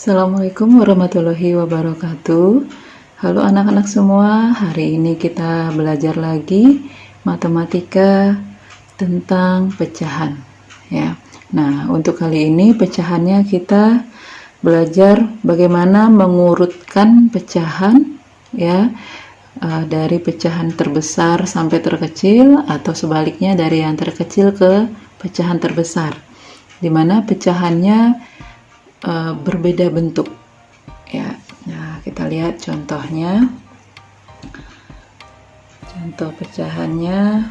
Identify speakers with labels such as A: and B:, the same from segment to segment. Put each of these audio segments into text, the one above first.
A: Assalamualaikum warahmatullahi wabarakatuh. Halo anak-anak semua, hari ini kita belajar lagi matematika tentang pecahan ya. Nah, untuk kali ini pecahannya kita belajar bagaimana mengurutkan pecahan ya, dari pecahan terbesar sampai terkecil atau sebaliknya dari yang terkecil ke pecahan terbesar, dimana pecahannya berbeda bentuk ya. Nah, kita lihat contohnya. Contoh pecahannya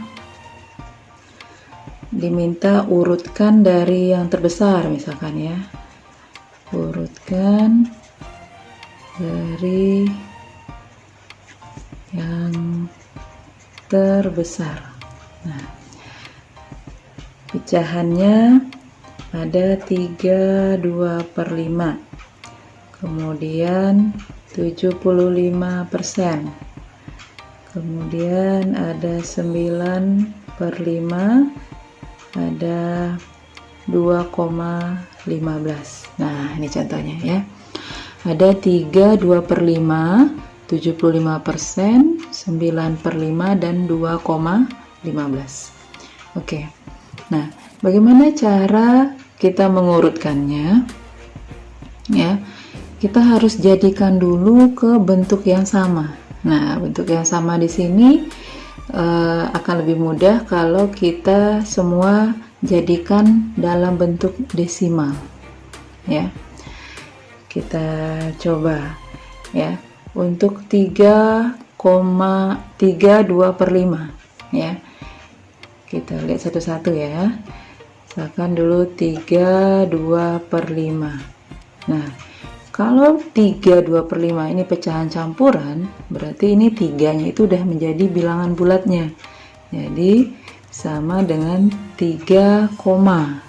A: diminta urutkan dari yang terbesar misalkan ya. Urutkan dari yang terbesar. Nah, pecahannya ada 32/5, kemudian 75%, kemudian ada 9/5, ada 2,15. Nah, ini contohnya ya. Ada 32/5, 75%, 9/5, dan 2,15. Oke. Nah, bagaimana cara kita mengurutkannya ya? Kita harus jadikan dulu ke bentuk yang sama. Nah, bentuk yang sama di sini akan lebih mudah kalau kita semua jadikan dalam bentuk desimal ya. Kita coba ya, untuk 3,32/5 ya. Kita lihat satu-satu ya. Misalkan dulu 32/5. Nah, kalau 32/5 ini pecahan campuran, berarti ini 3-nya itu udah menjadi bilangan bulatnya. Jadi sama dengan 3 koma.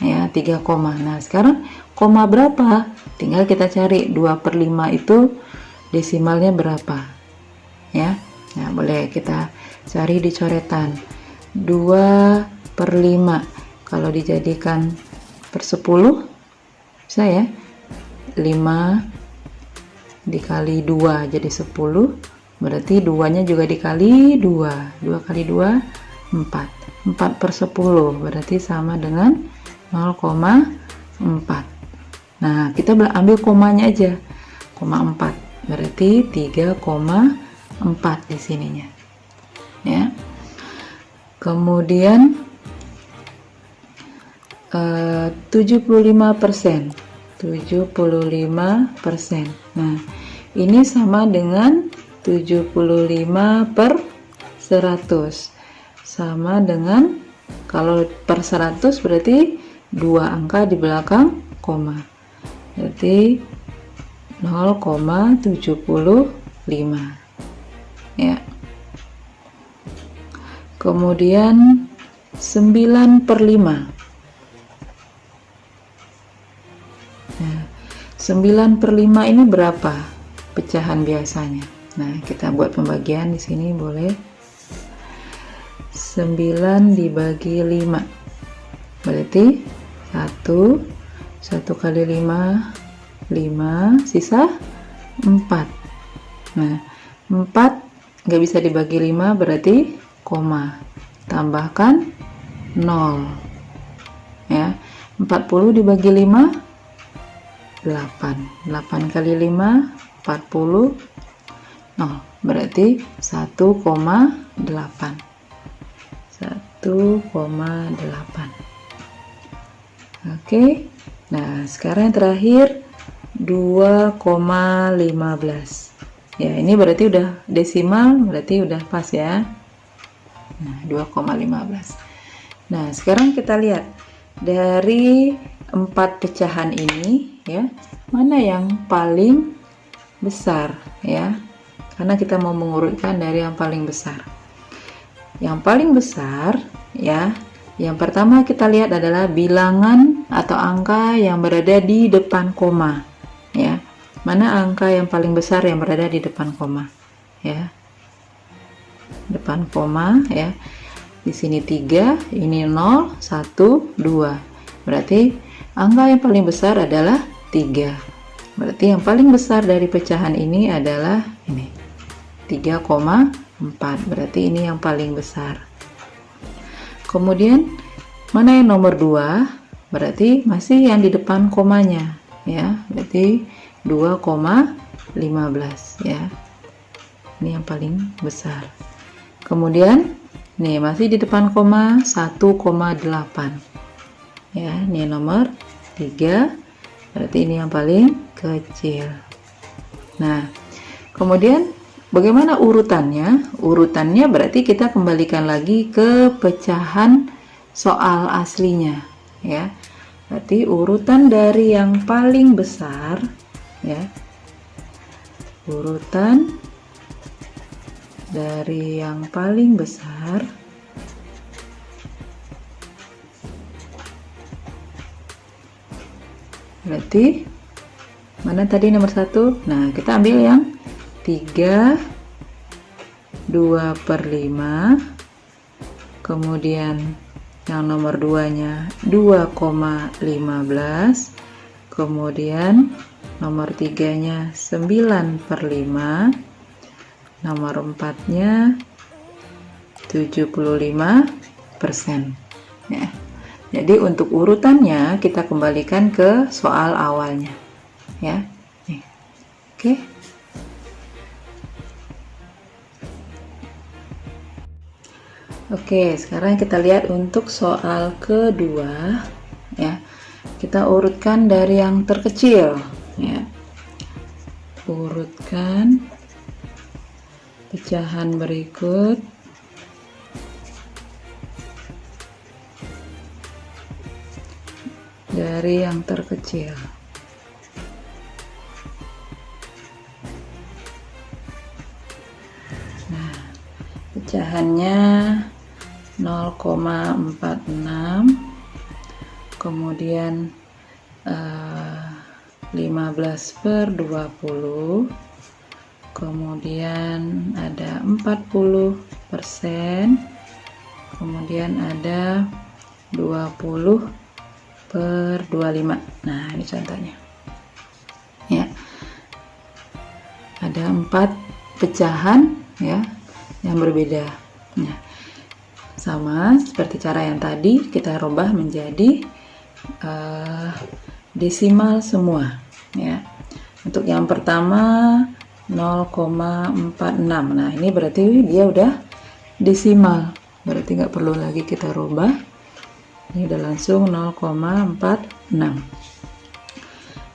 A: Ya, 3 koma. Nah, sekarang koma berapa? Tinggal kita cari 2/5 itu desimalnya berapa. Ya. Nah, boleh kita cari di coretan. 2/5 kalau dijadikan per 10 bisa ya, 5 dikali 2 jadi 10, berarti 2-nya juga dikali 2, 2 kali 2 4, 4/10 berarti sama dengan 0,4. Nah, kita ambil komanya aja, 0,4 berarti 3,4 di sininya ya. Kemudian 75%. Nah, ini sama dengan 75/100. Sama dengan, kalau per 100 berarti 2 angka di belakang koma. Berarti 0,75 ya. Kemudian 9/5. Nah, 9/5 ini berapa pecahan biasanya? Nah, kita buat pembagian di sini boleh. 9 dibagi 5. Berarti 1 kali 5, 5, sisa 4. Nah, 4 nggak bisa dibagi 5 berarti koma, tambahkan 0 ya. 40 dibagi 5 8, 8 kali 5 40, 0 berarti 1,8. 1,8. Oke. Nah, sekarang yang terakhir 2,15 ya. Ini berarti udah desimal, berarti udah pas ya. Nah, 2,15. Nah, sekarang kita lihat dari 4 pecahan ini ya, mana yang paling besar ya, karena kita mau mengurutkan dari yang paling besar. Yang paling besar ya, yang pertama kita lihat adalah bilangan atau angka yang berada di depan koma ya. Mana angka yang paling besar yang berada di depan koma ya, depan koma ya. Di sini 3, ini 0, 1, 2. Berarti angka yang paling besar adalah 3 berarti yang paling besar dari pecahan ini adalah ini 3,4, berarti ini yang paling besar. Kemudian mana yang nomor 2? Berarti masih yang di depan komanya ya, berarti 2,15 ya. Ini yang paling besar. Kemudian nih masih di depan koma 1,8 ya, ini nomor 3, berarti ini yang paling kecil. Nah, kemudian bagaimana urutannya? Urutannya berarti kita kembalikan lagi ke pecahan soal aslinya ya. Berarti urutan dari yang paling besar ya, urutan dari yang paling besar berarti mana tadi nomor 1? Nah, kita ambil yang 3 2/5, kemudian yang nomor 2 nya 2,15, kemudian nomor 3 nya 9/5, nomor 4 nya 75% ya. Jadi untuk urutannya kita kembalikan ke soal awalnya ya. Nih. Oke. Oke, sekarang kita lihat untuk soal kedua ya. Kita urutkan dari yang terkecil ya. Urutkan pecahan berikut dari yang terkecil. Nah, pecahannya 0,46, kemudian 15/20, kemudian ada 40%, kemudian ada 20/25. Nah, ini contohnya ya, ada 4 pecahan ya yang berbeda. Nah, sama seperti cara yang tadi, kita rubah menjadi desimal semua ya. Untuk yang pertama 0,46. Nah, ini berarti dia udah desimal, berarti nggak perlu lagi kita rubah, ini udah langsung 0,46.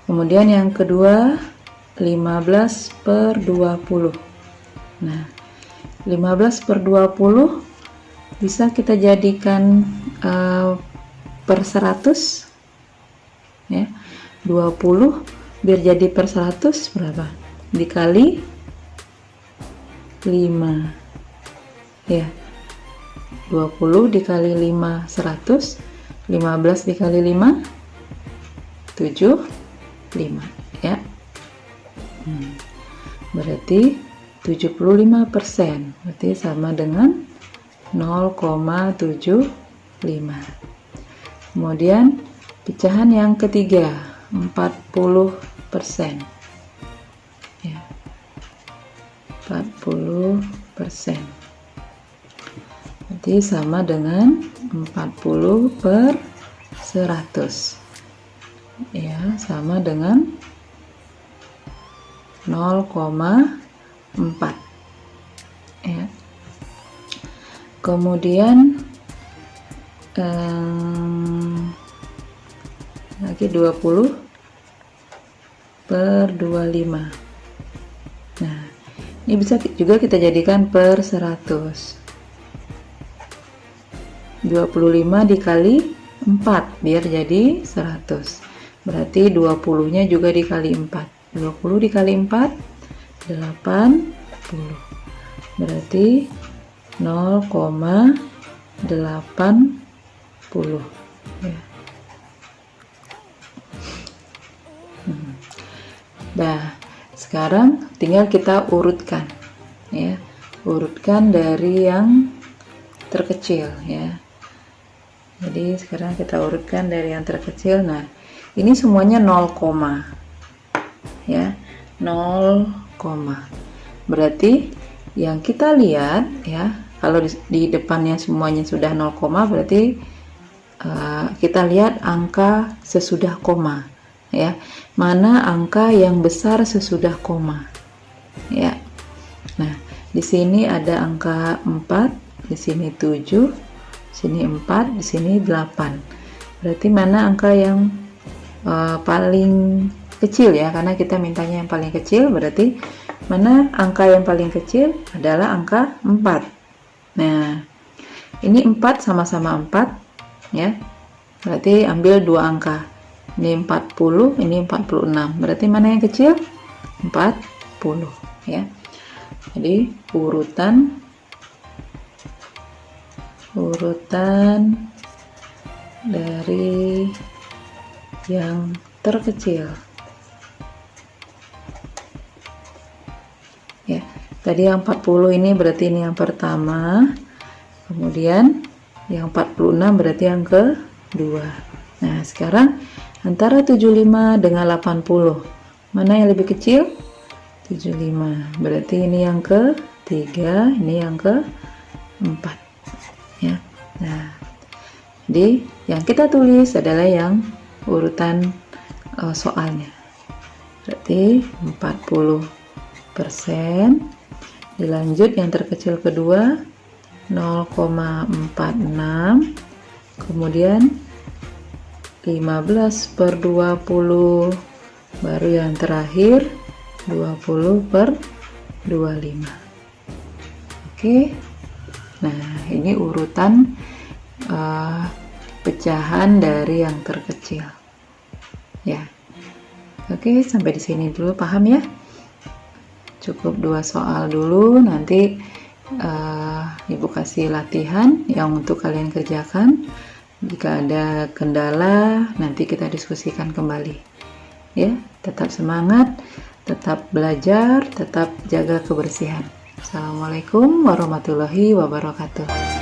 A: Kemudian yang kedua 15/20. Nah, 15/20 bisa kita jadikan per 100 ya. 20 biar jadi per 100 berapa? Dikali 5 ya. 20 dikali 5 100, 15 dikali 5 75 ya. Berarti 75%, berarti sama dengan 0,75. Kemudian pecahan yang ketiga 40% ya, 40%, berarti sama dengan 40/100 ya, sama dengan 0,4 ya. Kemudian lagi 20/25. Nah, ini bisa juga kita jadikan per 100. 25 dikali 4 biar jadi 100. Berarti 20-nya juga dikali 4. 20 dikali 4 80. Berarti 0,80 ya. Nah, sekarang tinggal kita urutkan ya. Urutkan dari yang terkecil ya. Jadi sekarang kita urutkan dari yang terkecil. Nah, ini semuanya 0, ya, 0, berarti yang kita lihat ya, kalau di depannya semuanya sudah 0, berarti kita lihat angka sesudah koma ya, mana angka yang besar sesudah koma ya. Nah, di sini ada angka 4, di sini 7, sini 4, di sini 8. Berarti mana angka yang paling kecil ya, karena kita mintanya yang paling kecil, berarti mana angka yang paling kecil adalah angka 4. Nah, ini 4 sama-sama 4 ya, berarti ambil dua angka, ini 40, ini 46, berarti mana yang kecil? 40 ya. Jadi urutan dari yang terkecil ya. Tadi yang 40 ini berarti ini yang pertama, kemudian yang 46 berarti yang kedua. Nah, sekarang antara 75 dengan 80, mana yang lebih kecil? 75, berarti ini yang ketiga, ini yang keempat ya. Nah, jadi yang kita tulis adalah yang urutan soalnya, berarti 40%, dilanjut yang terkecil kedua 0,46, kemudian 15/20, baru yang terakhir 20/25. Oke, nah ini urutan pecahan dari yang terkecil ya. Oke, sampai di sini dulu, paham ya? Cukup 2 soal dulu, nanti Ibu kasih latihan yang untuk kalian kerjakan. Jika ada kendala, nanti kita diskusikan kembali ya. Tetap semangat, tetap belajar, tetap jaga kebersihan. Assalamualaikum warahmatullahi wabarakatuh.